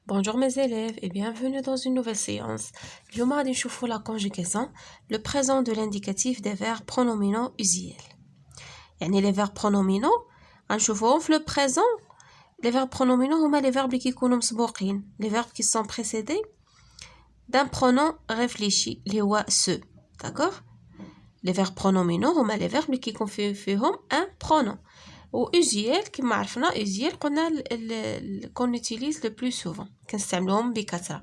Bonjour mes élèves et bienvenue dans une nouvelle séance. اليوم غادي نشوفوا la conjugaison, le présent de l'indicatif des verbes pronominaux usuels. يعني les verbes pronominaux غنشوفوهم في le présent. Les verbes pronominaux هما les verbes اللي كيكونوا مسبوقين, les verbes qui sont précédés d'un pronom réfléchi اللي هو ce. D'accord? Les verbes pronominaux هما les verbes اللي كيكون فيهم un pronom. و usuel كما عرفنا usuel قلنا qu'on utilise le plus souvent كنستعملوهم بكثرة.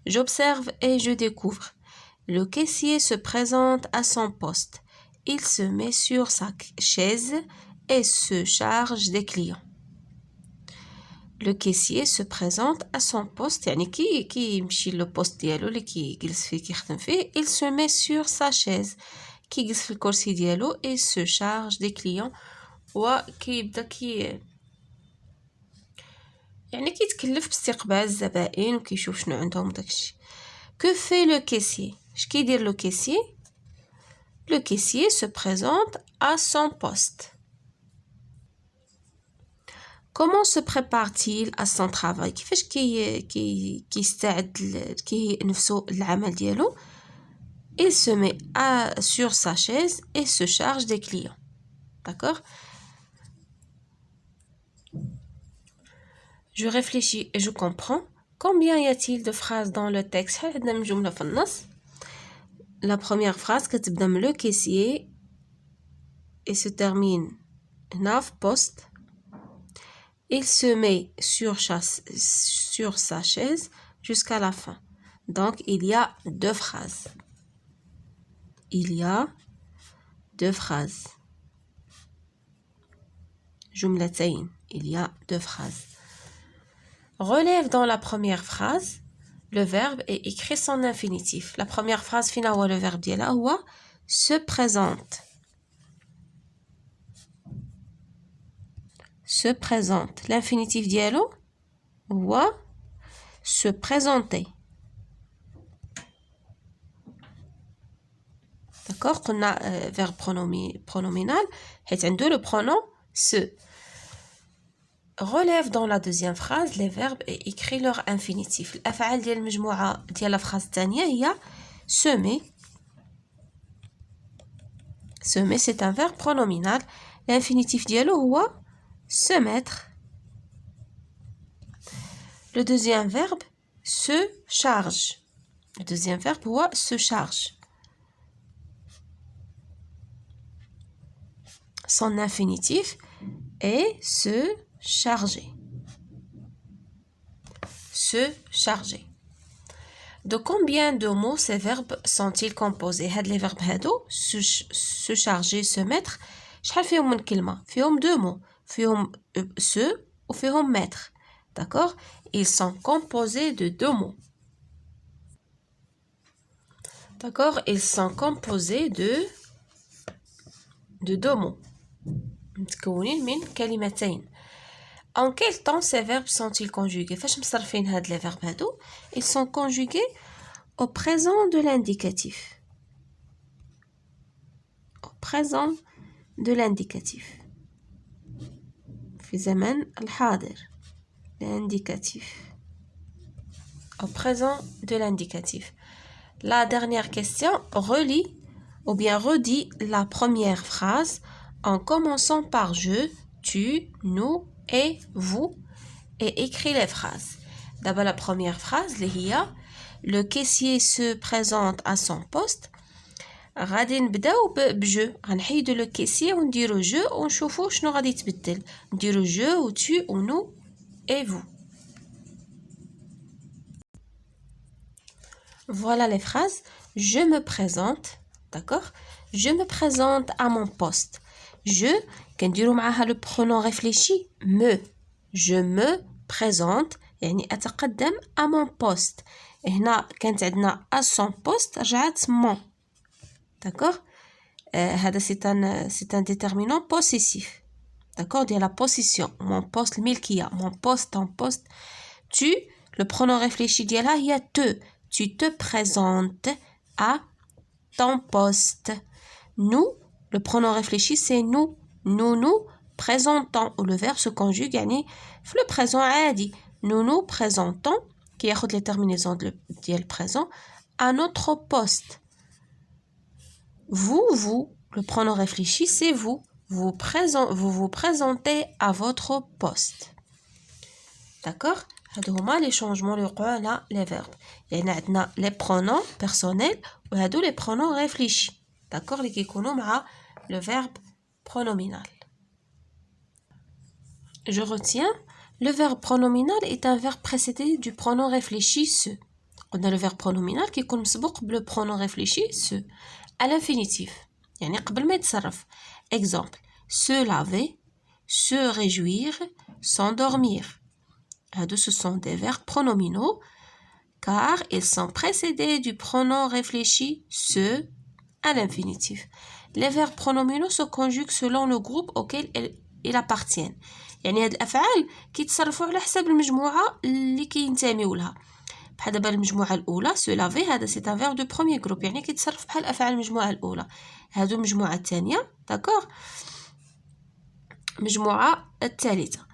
J'observe et je découvre. Le caissier se présente à son poste. Il se met sur sa chaise et se charge des clients. Le caissier se présente à son poste يعني كي يمشي لو بوست ديالو اللي كيجلس فيه كيخدم فيه. Il se met sur sa chaise كيجلس في الكرسي ديالو et se charge des clients وكيبدا يعني كيتكلف باستقبال الزبائن وكيشوف شنو عندهم داكشي. Que fait le caissier? اش كيدير لو caissier? Le caissier se présente à son poste. Comment se prépare-t-il à son travail? كيفاش كيستعد كيهيئ نفسه للعمل ديالو؟ Il se met sur sa chaise et se charge des clients. D'accord? Je réfléchis et je comprends. Combien y a-t-il de phrases dans le texte? La première phrase كتبدا من le caissier et se termine nav poste. Il se met sur sa chaise jusqu'à la fin. Donc il y a deux phrases. Il y a deux phrases. جملتين. Il y a deux phrases. Relève dans la première phrase le verbe et écrit son infinitif. La première phrase finale le verbe ديالها هو se présente. Se présente. L'infinitif ديالو هو se présenter. D'accord? قلنا verbe pronominal حيت عنده le pronom se. Relève dans la deuxième phrase les verbes et écrit leur infinitif. الأفعال ديال المجموعة ديال الفراز الثانية هي semer. Semer c'est un verbe pronominal. L'infinitif ديالو هو se mettre. Le deuxième verbe se charge. Le deuxième verbe هو se charge. Son infinitif est se charger. Se charger. De combien de mots ces verbes sont-ils composés? هاد les verbes هادو se charger, se mettre شحال فيهم من كلمة؟ فيهم deux mots. فيهم se و فيهم mettre. D'accord? Ils sont composés de deux mots. D'accord? Ils sont composés de deux mots. متكونين من كلمتين. En quel temps ces verbes sont-ils conjugués? فاش مصرفين هاد les verbes هادو؟ Ils sont conjugués au présent de l'indicatif. Au présent de l'indicatif. في زمن الحاضر. L'indicatif. Au présent de l'indicatif. La dernière question, relis ou bien redis la première phrase en commençant par je, tu, nous et vous et écris les phrases. D'abord la première phrase, le caissier se présente à son poste. غادي نبداو بجو غنحيدو لو كيسي ونديرو جو ونشوفو شنو غادي يتبدل نديرو جو و tu و nous et vous. Voilà les phrases. Je me présente. D'accord? Je me présente à mon poste. Je كنديرو معاها le pronom réfléchi me. Je me présente يعني أتقدم à mon poste. هنا كانت عندنا à son poste رجعت mon. D'accord? هذا c'est un déterminant possessif. D'accord? ديال la position. Mon poste الملكية. Mon poste, ton poste. Tu, le pronom réfléchi ديالها هي te. Tu te présentes à ton poste. Nous, le pronom réfléchi c'est nous. Nous nous présentons. Ou le verbe se conjugue يعني في le présent عادي. nous nous présentons qui ياخد les terminaisons ديال présent à notre poste. Vous, le pronom réfléchi, c'est vous. Vous vous présentez à votre poste. D'accord? هادو هما les changements اللي وقعوا على les verbes. يعني عندنا les pronoms personnels وهادو les pronoms réfléchis. D'accord? اللي كيكونوا مع le verbe pronominal. Je retiens, le verbe pronominal est un verbe précédé du pronom réfléchi se. On a le verbe pronominal qui يكون مسبوق le pronom réfléchi se. À l'infinitif. يعني قبل ما يتصرف. Exemple, se laver, se réjouir, s'endormir. Ce sont des verbes pronominaux car ils sont précédés du pronom réfléchi se à l'infinitif. Les verbes pronominaux se conjuguent selon le groupe auquel ils appartiennent. يعني هاد الأفعال كيتصرفوا على حسب المجموعة اللي كينتميو لها. بحال دابا المجموعة الأولى se laver هذا c'est un verbe de premier groupe يعني كيتصرف بحال أفعال المجموعة الأولى. هادو المجموعة الثانية d'accord المجموعة الثالثة.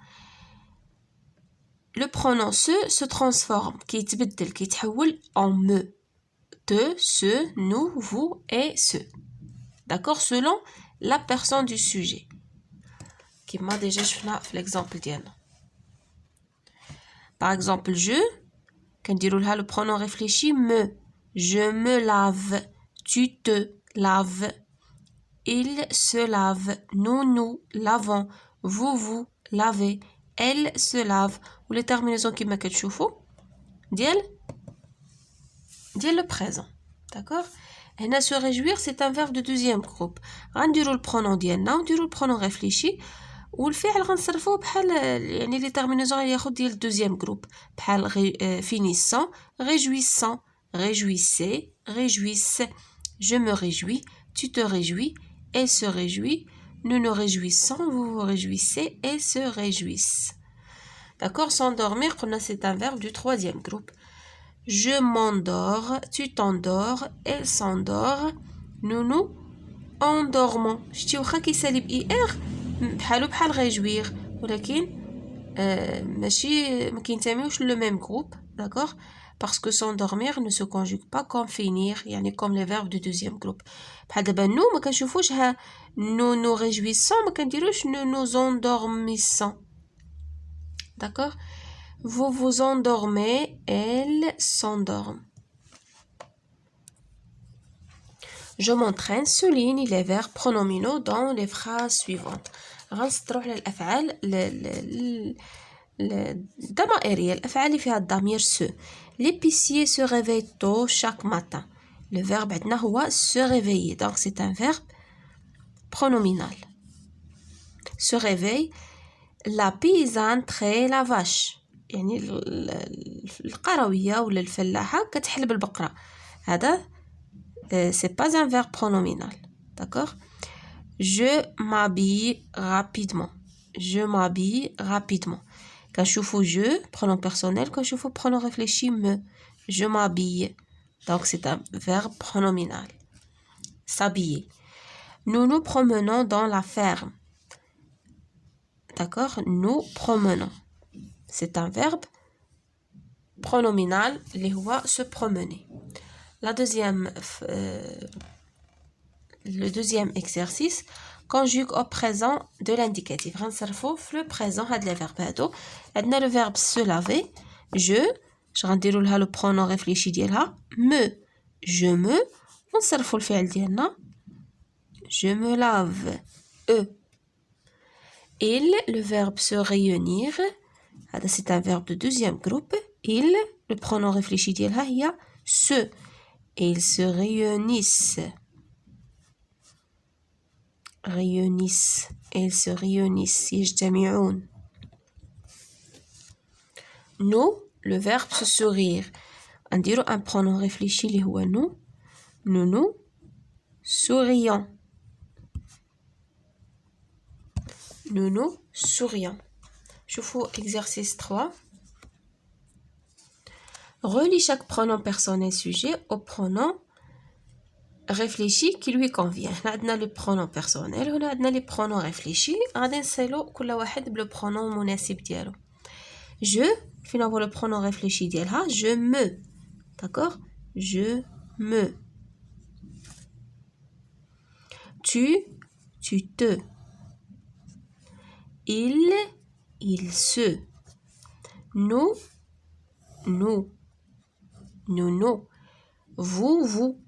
Le pronom se transforme كيتبدل كيتحول en me te, ce, nous, vous et ce. D'accord selon la personne du sujet. كما déjà شفنا في l'exemple ديالنا. Par exemple je كنديروا لها le pronom réfléchi me. Je me lave, tu te laves, il se lave, nous lavons, vous lavez, elle se lave. Ou les terminaisons كما كتشوفوا ديال le présent. D'accord? هنا se réjouir c'est un verbe de deuxième groupe. غنديروا le pronom ديالنا ونديروا le pronom réfléchi والفعل غنصرفوه بحال يعني les terminaisons اللي ياخذ ديال deuxième groupe بحال finissant, réjouissant, réjouissez, réjouisse, je me réjouis, tu te réjouis, elle se réjouit, nous nous réjouissons, vous vous réjouissez, elles se réjouissent. D'accord? S'endormir, c'est un verbe du troisième groupe. Je m'endors, tu t'endors, elle s'endort, nous nous endormons. شتي واخا كيسالي بإي بحالو بحال réjouir ولكن ماشي ما كينتميوش لو ميم جروب. d'accord parce que s'endormir ne se conjugue pas comme finir يعني comme les verbes du deuxième groupe. بحال دابا nous ما كنشوفوش ها nous nous réjouissons ما كنديروش nous nous endormissons. d'accord vous vous endormez, elle s'endorme. Je m'entraîne, souligne les verbes pronominaux dans les phrases suivantes. غنسطروا على الأفعال الضمائرية الأفعال اللي فيها الضمير se. L'épicier se réveille tôt chaque matin. Le verbe عندنا هو se réveiller. Donc c'est un verbe pronominal. Se réveille. La paysanne traite la vache. يعني القروية ولا الفلاحة كتحلب البقرة. هذا c'est pas un verbe pronominal. D'accord? Je m'habille rapidement. Je m'habille rapidement. كنشوفو je, pronom personnel, كنشوفو pronom réfléchi me. Je m'habille. Donc c'est un verbe pronominal. S'habiller. Nous nous promenons dans la ferme. D'accord? Nous promenons. C'est un verbe pronominal اللي هو se promener. Le deuxième exercice conjugue au présent de l'indicatif. غنصرفو في le présent هاد les verbes هادو. عندنا le verbe se laver. Je غنديروا لها le pronom réfléchi ديالها me. Je me ونصرفو الفعل ديالنا je me lave. Il, le verbe se réunir. C'est un verbe de deuxième groupe. Il, le pronom réfléchi ديالها هي se. Ils se réunissent. Réunissent. Ils se réunissent. يجتمعون. Nous, le verbe se sourire. نديرو un pronom réfléchi اللي هو nous. Nous sourions. Nous sourions. شوفوا exercice 3. Relie chaque pronom personnel sujet au pronom réfléchi qui lui convient. On a les pronoms personnels وهنا عندنا les pronoms réfléchis. غادي نصيلو كل واحد بلو pronom مناسب ديالو. Je فين le pronom réfléchi ديالها je me. D'accord? Je me. Tu te. Il se. Nous. Vous.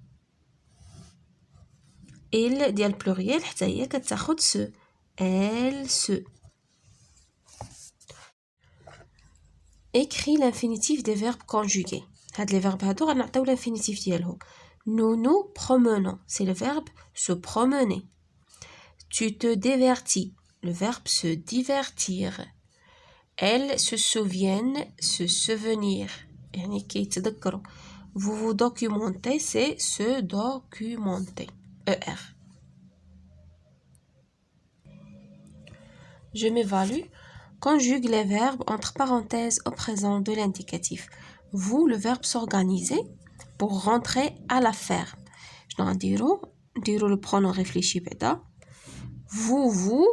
Il ديال pluriel حتى هي كتاخد se. Elle se. Écris l'infinitif des verbes conjugués. هاد les verbes هادو غنعطيو l'infinitif ديالهم. Nous promenons, c'est le verbe se promener. Tu te divertis, le verbe se divertir. Elles se souviennent, se souvenir. يعني كيتذكروا. Vous vous documentez, c'est se documenter. ER. Je m'évalue. Conjugue les verbes entre parenthèses au présent de l'indicatif. Vous, le verbe s'organiser pour rentrer à la ferme. Je dois dire le pronom réfléchi bêta. Vous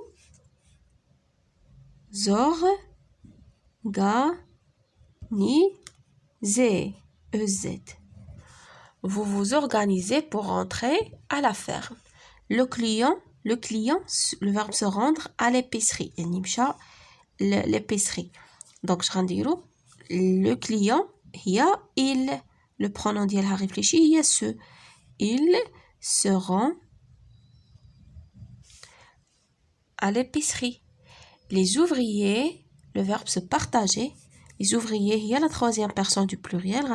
organisez. EZ. Vous vous organisez pour rentrer à la ferme. Le client, le verbe se rendre à l'épicerie. L'épicerie. Donc, je vais dire le client, il. Le pronom ديالها réfléchi, il y a ce. Il se rend à l'épicerie. Les ouvriers, le verbe se partager. Les ouvriers, il y a la troisième personne du pluriel.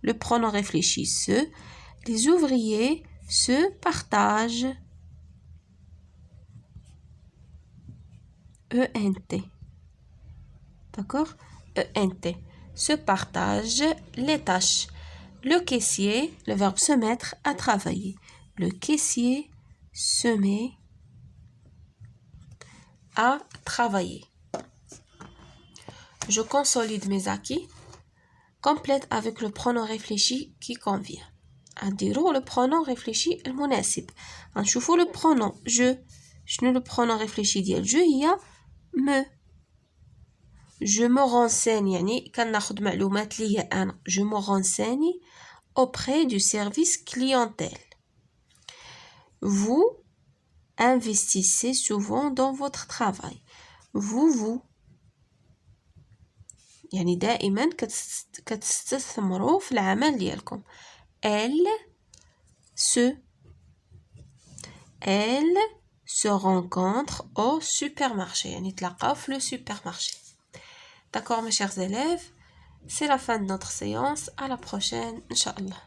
Le pronom réfléchi, se. Les ouvriers se partagent. ENT. D'accord? ENT. Se partagent les tâches. Le caissier, le verbe se mettre à travailler. Le caissier se met à travailler. Je consolide mes acquis. Complète avec le pronom réfléchi qui convient. نديرو le pronom réfléchi المناسب. غنشوفو le pronom je. شنو le pronom réfléchi ديال je هي me. Je me renseigne يعني كناخد معلومات ليا أنا. Je me renseigne auprès du service clientèle. Vous investissez souvent dans votre travail. Vous يعني دائما كتستثمروا في العمل ديالكم. Elle se rencontre au supermarché. يعني تلاقاو في le supermarché. D'accord mes chers élèves, c'est la fin de notre séance. À la prochaine, Inch'Allah.